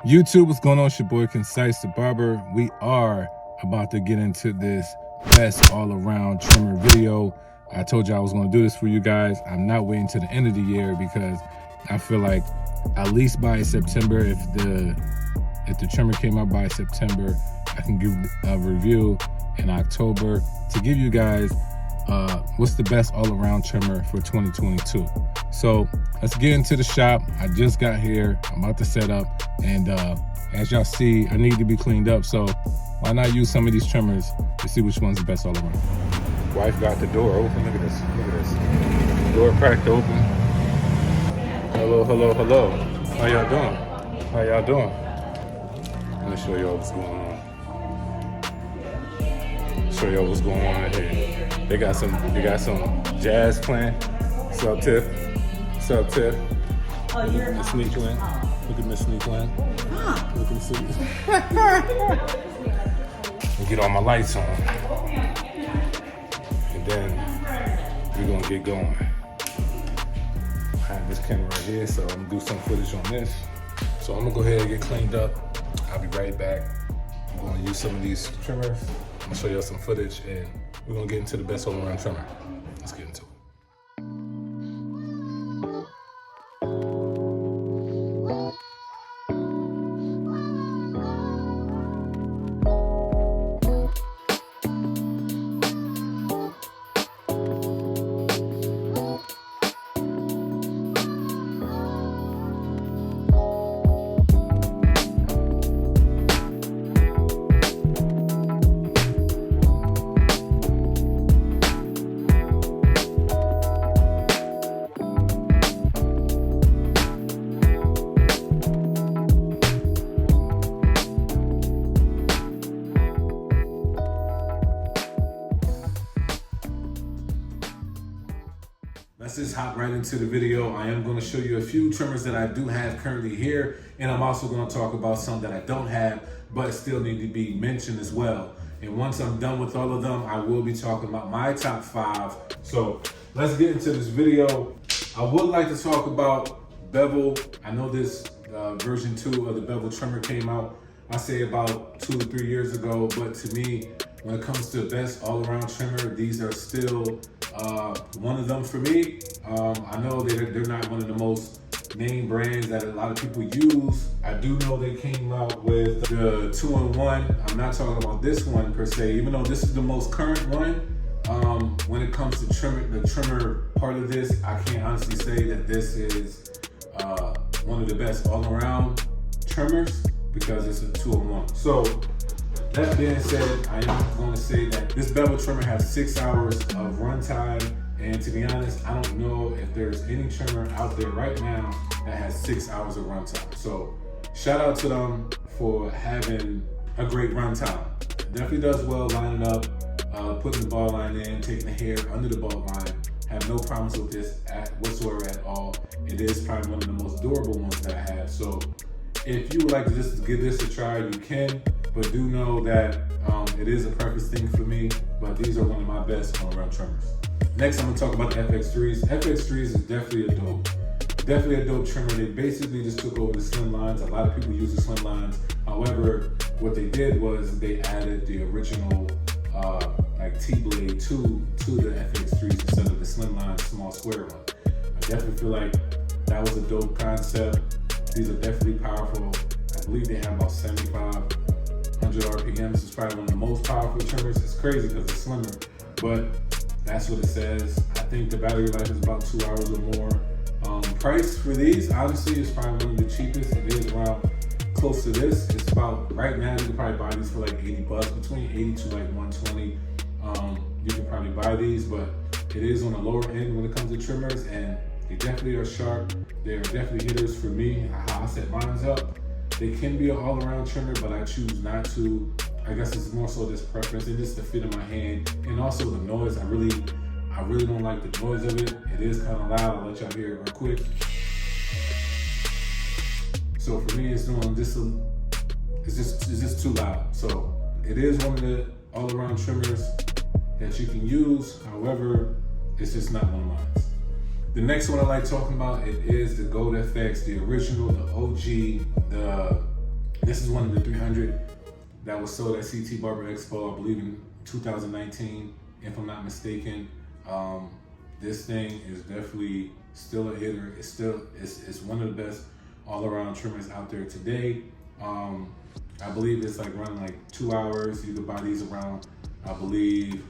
YouTube, what's going on? It's your boy ConcisetheBarber. We are about to get into this best all-around trimmer video. I told you I was going to do this for you guys. I'm not waiting to the end of the year because I feel like at least by September, if the trimmer came out by September, I can give a review in October to give you guys what's the best all-around trimmer for 2022. So let's get into the shop. I just got here. I'm about to set up, and as y'all see, I need to be cleaned up. So why not use some of these trimmers to see which one's the best all around? Wife got the door open. Look at this. Look at this. Door cracked open. Hello, hello, hello. How y'all doing? How y'all doing? Let me show y'all what's going on. Show y'all what's going on right here. They got some jazz playing. What's up, Tiff? What's up, Tiff? Oh, you're Miss Sneakland. Look at Miss Sneakland. Look at see. Get all my lights on. And then we're gonna get going. I have this camera right here, so I'm gonna do some footage on this. So I'm gonna go ahead and get cleaned up. I'll be right back. I'm gonna use some of these trimmers. I'm gonna show y'all some footage, and we're gonna get into the best all-around trimmer. Let's get into it. Let's just hop right into the video. I am going to show you a few trimmers that I do have currently here, and I'm also going to talk about some that I don't have but still need to be mentioned as well. And once I'm done with all of them, I will be talking about my top 5. So let's get into this video. I would like to talk about bevel. I know this version 2 of the bevel trimmer came out, I say about 2 to 3 years ago, but to me, when it comes to best all-around trimmer, these are still one of them for me. I know they're not one of the most name brands that a lot of people use. I do know they came out with the 2-in-1. I'm not talking about this one per se, even though this is the most current one. When it comes to the trimmer part of this, I can't honestly say that this is one of the best all-around trimmers because it's a 2-in-1. So that being said, I am going to say that this bevel trimmer has 6 hours of runtime, and to be honest, I don't know if there's any trimmer out there right now that has 6 hours of runtime. So shout out to them for having a great runtime. It definitely does well lining up, putting the ball line in, taking the hair under the ball line. Have no problems with this whatsoever at all. It is probably one of the most durable ones that I have. So if you would like to just give this a try, you can. But do know that it is a preference thing for me, but these are one of my best all-around trimmers. Next, I'm gonna talk about the FX3s. FX3s is definitely a dope trimmer. They basically just took over the slim lines. A lot of people use the slim lines. However, what they did was they added the original like T-blade to the FX3s instead of the slim line, small square one. I definitely feel like that was a dope concept. These are definitely powerful. I believe they have about 75. 100 RPM. This is probably one of the most powerful trimmers. It's crazy because it's slimmer, but that's what it says. I think the battery life is about 2 hours or more. Price for these, honestly, is probably one of the cheapest. It is around close to this. It's about, right now, you can probably buy these for like 80 bucks, between 80 to like 120. You can probably buy these, but it is on the lower end when it comes to trimmers, and they definitely are sharp. They are definitely hitters for me. How I set mine up. They can be an all-around trimmer, but I choose not to. I guess it's more so this preference and just the fit of my hand, and also the noise. I really don't like the noise of it. It is kind of loud. I'll let y'all hear it real quick. So for me, it's doing this. It's just too loud. So it is one of the all-around trimmers that you can use. However, it's just not one of mine. The next one I like talking about, it is the Gold FX, the original, the OG, This is one of the 300 that was sold at CT Barber Expo, I believe in 2019, if I'm not mistaken. This thing is definitely still a hitter. It's one of the best all-around trimmers out there today. I believe it's like running like 2 hours. You can buy these around, I believe,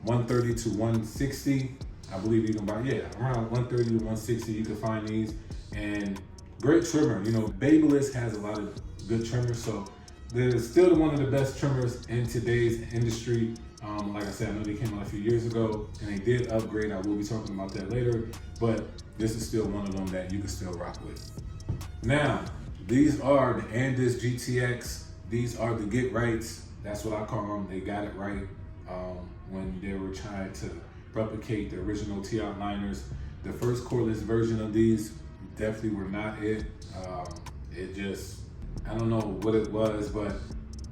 130 to 160. I believe you can buy, yeah, around 130 to 160 you can find these. And great trimmer. You know, Babyliss has a lot of good trimmers, so they're still one of the best trimmers in today's industry. Like I said, I know they came out a few years ago and they did upgrade. I will be talking about that later, but this is still one of them that you can still rock with. Now, these are the Andis GTX. These are the get rights. That's what I call them. They got it right when they were trying to replicate the original T-out liners. The first cordless version of these definitely were not it. It just, I don't know what it was, but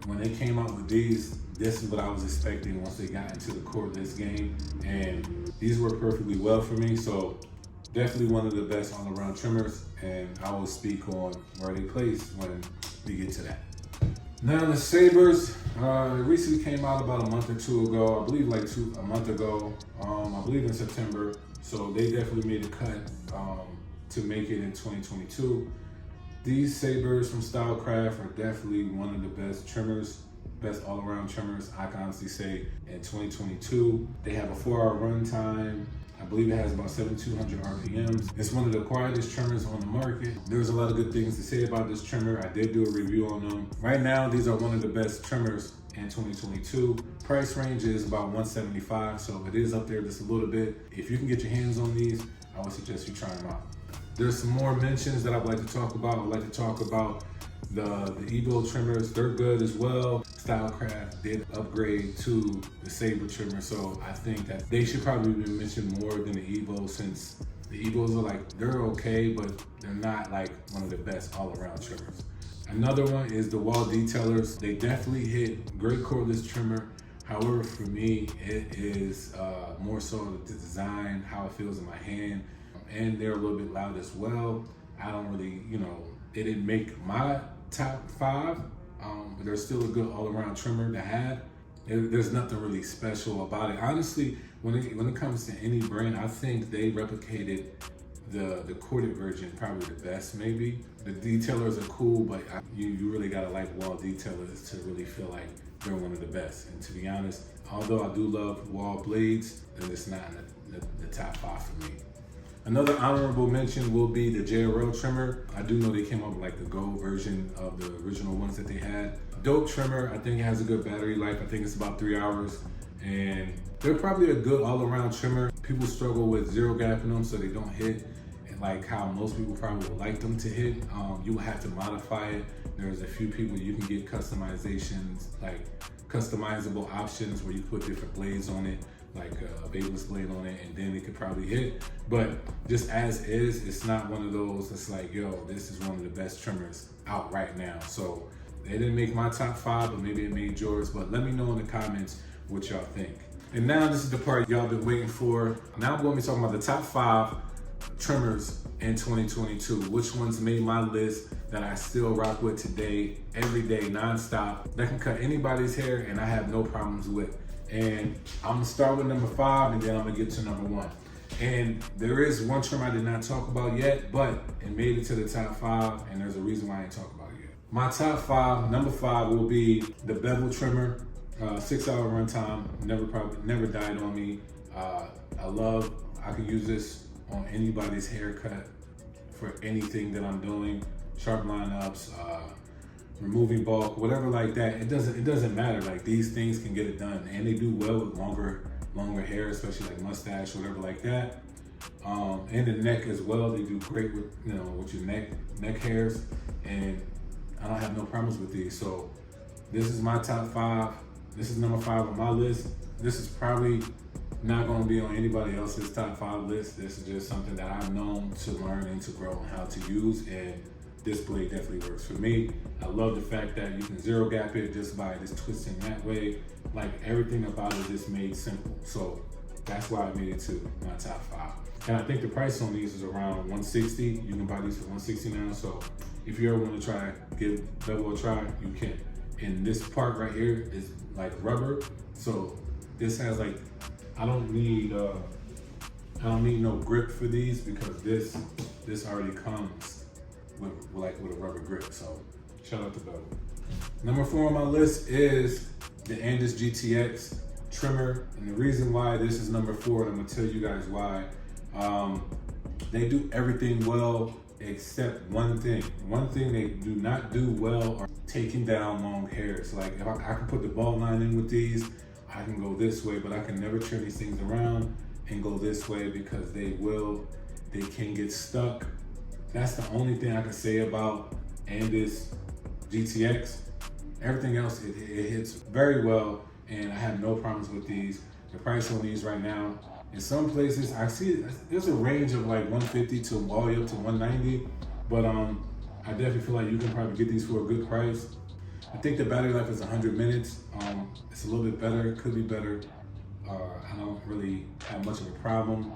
when they came out with these, this is what I was expecting once they got into the cordless game, and these work perfectly well for me. So definitely one of the best all-around trimmers, and I will speak on where they place when we get to that. Now the sabers, recently came out about a month or two ago. I believe like a month ago. I believe in September. So they definitely made a cut to make it in 2022. These sabers from Stylecraft are definitely one of the best trimmers, best all-around trimmers, I can honestly say, in 2022. They have a 4-hour run time. I believe it has about 7,200 RPMs. It's one of the quietest trimmers on the market. There's a lot of good things to say about this trimmer. I did do a review on them. Right now, these are one of the best trimmers in 2022. Price range is about $175, so it is up there just a little bit. If you can get your hands on these, I would suggest you try them out. There's some more mentions that I'd like to talk about. I'd like to talk about the Evo trimmers. They're good as well. Stylecraft did upgrade to the Saber trimmer, so I think that they should probably be mentioned more than the Evo, since the Evos are like, they're okay, but they're not like one of the best all-around trimmers. Another one is the Wall Detailers. They definitely hit great cordless trimmer. However, for me, it is more so the design, how it feels in my hand, and they're a little bit loud as well. I don't really, you know, they didn't make my top 5, but they're still a good all-around trimmer to have. There's nothing really special about it. Honestly, when it comes to any brand, I think they replicated the corded version probably the best, maybe. The detailers are cool, but you really gotta like Wall Detailers to really feel like they're one of the best. And to be honest, although I do love Wall blades, then it's not in the top 5 for me. Another honorable mention will be the JRL trimmer. I do know they came up with like the gold version of the original ones that they had. Dope trimmer. I think it has a good battery life. I think it's about 3 hours. And they're probably a good all-around trimmer. People struggle with zero gapping them so they don't hit, and like how most people probably would like them to hit. You will have to modify it. There's a few people you can get customizations, like customizable options where you put different blades on it, like a Babyliss blade on it, and then it could probably hit. But just as is, it's not one of those that's like, yo, this is one of the best trimmers out right now. So they didn't make my top 5, but maybe it made yours. But let me know in the comments what y'all think. And now this is the part y'all been waiting for. Now I'm going to be talking about the top 5 trimmers in 2022. Which ones made my list that I still rock with today, every day, nonstop, that can cut anybody's hair and I have no problems with. And I'm gonna start with number 5, and then I'm gonna get to number 1. And there is one trim I did not talk about yet, but it made it to the top 5, and there's a reason why I ain't talk about it yet. My top 5, number 5 will be the bevel trimmer, 6-hour runtime, never died on me. I can use this on anybody's haircut for anything that I'm doing, sharp lineups, removing bulk, whatever like that. It doesn't matter. Like, these things can get it done, and they do well with longer hair, especially like mustache, whatever like that. And the neck as well. They do great with, you know, with your neck hairs, and I don't have no problems with these. So this is my top 5. This is number 5 on my list. This is probably not going to be on anybody else's top 5 list. This is just something that I've known to learn and to grow and how to use, and this blade definitely works for me. I love the fact that you can zero gap it just by just twisting that way. Like, everything about it is made simple. So that's why I made it to my top 5. And I think the price on these is around $160. You can buy these for $160 now. So if you ever want to try, give bevel a try, you can. And this part right here is like rubber. So this has like, I don't need no grip for these because this already comes with a rubber grip. So shout out to bevel. Number 4 on my list is the Andis GTX trimmer. And the reason why this is number 4, and I'm gonna tell you guys why. They do everything well except one thing. One thing they do not do well are taking down long hairs. Like if I can put the ball line in with these, I can go this way, but I can never turn these things around and go this way because they can get stuck. That's the only thing I can say about Andis GTX. Everything else, it hits very well, and I have no problems with these. The price on these right now, in some places, I see there's a range of like 150 to all the way up to 190, but I definitely feel like you can probably get these for a good price. I think the battery life is 100 minutes. It's a little bit better, it could be better. I don't really have much of a problem.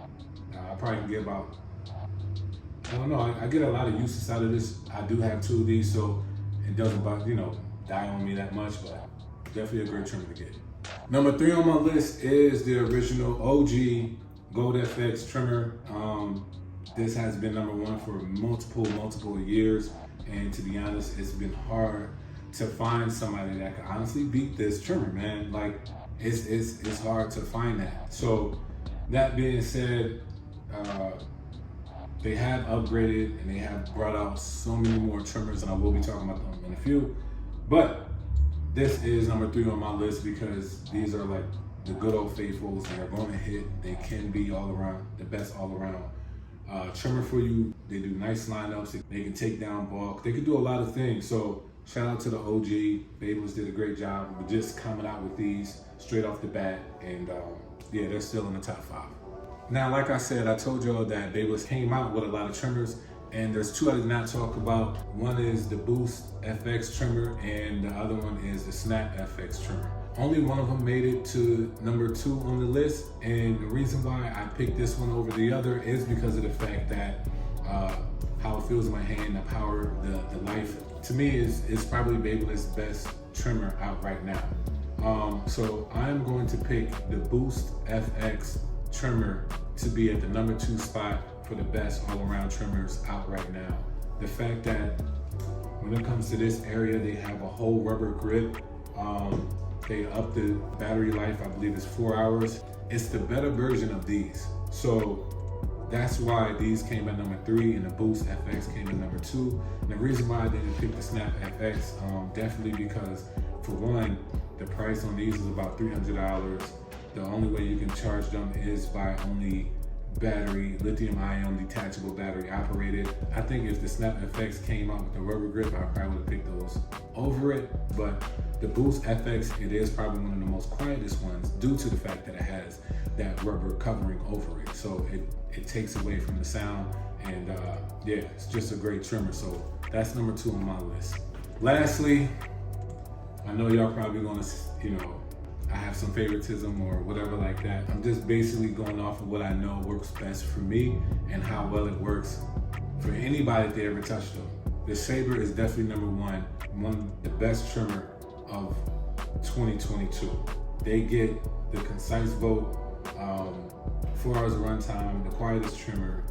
I probably can get about, I don't know, I get a lot of uses out of this. I do have 2 of these, so it doesn't, die on me that much, but definitely a great trimmer to get. Number 3 on my list is the original OG Gold FX trimmer. This has been number 1 for multiple years, and to be honest, it's been hard to find somebody that can honestly beat this trimmer, man. Like it's hard to find that. So that being said, they have upgraded and they have brought out so many more trimmers, and I will be talking about them in a few. But this is number 3 on my list because these are like the good old faithfuls. They are going to hit. They can be all around, the best all around trimmer for you. They do nice lineups. They can take down bulk. They can do a lot of things. So shout out to the OG. Babels did a great job with just coming out with these straight off the bat. And yeah, they're still in the top 5. Now, like I said, I told y'all that Babels came out with a lot of trimmers, and there's 2 I did not talk about. One is the Boost FX trimmer, and the other one is the Snap FX trimmer. Only one of them made it to number 2 on the list, and the reason why I picked this one over the other is because of the fact that how it feels in my hand, the power, the life. To me, is probably Babel's best trimmer out right now. So I'm going to pick the Boost FX trimmer to be at the number 2 spot for the best all-around trimmers out right now. The fact that when it comes to this area, they have a whole rubber grip. They up the battery life, I believe it's 4 hours. It's the better version of these. So that's why these came at number 3 and the Boost FX came at number 2. And the reason why I didn't pick the Snap FX, definitely because for one, the price on these is about $300. The only way you can charge them is by only battery, lithium-ion detachable battery operated. I think if the Snap FX came out with the rubber grip, I probably would have picked those over it. But the Boost FX, it is probably one of the most quietest ones due to the fact that it has that rubber covering over it. So it takes away from the sound, and yeah, it's just a great trimmer. So that's number 2 on my list. Lastly, I know y'all probably gonna, I have some favoritism or whatever like that. I'm just basically going off of what I know works best for me and how well it works for anybody that ever touched them. The Saber is definitely number 1, the best trimmer of 2022. They get the concise vote, 4 hours of runtime, the quietest trimmer,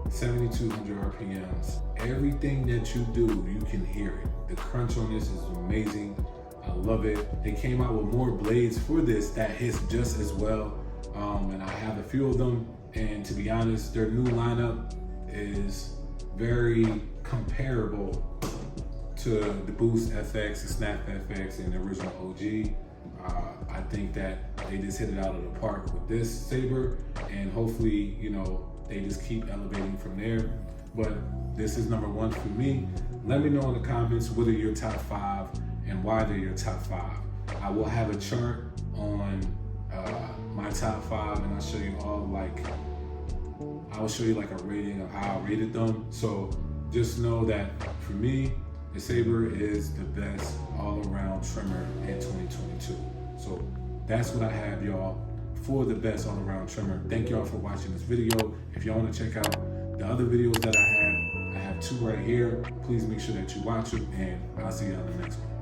7,200 RPMs. Everything that you do, you can hear it. The crunch on this is amazing. I love it. They came out with more blades for this that hits just as well. And I have a few of them. And to be honest, their new lineup is very comparable to the Boost FX, the Snap FX, and the original OG. I think that they just hit it out of the park with this Saber, and hopefully, they just keep elevating from there. But this is number 1 for me. Let me know in the comments what are your top 5 and why they're your top 5. I will have a chart on my top 5, and I'll show you like a rating of how I rated them. So just know that for me, the Saber is the best all-around trimmer in 2022. So that's what I have, y'all, for the best all-around trimmer. Thank y'all for watching this video. If y'all want to check out the other videos that I have have two right here. Please make sure that you watch them, and I'll see you on the next one.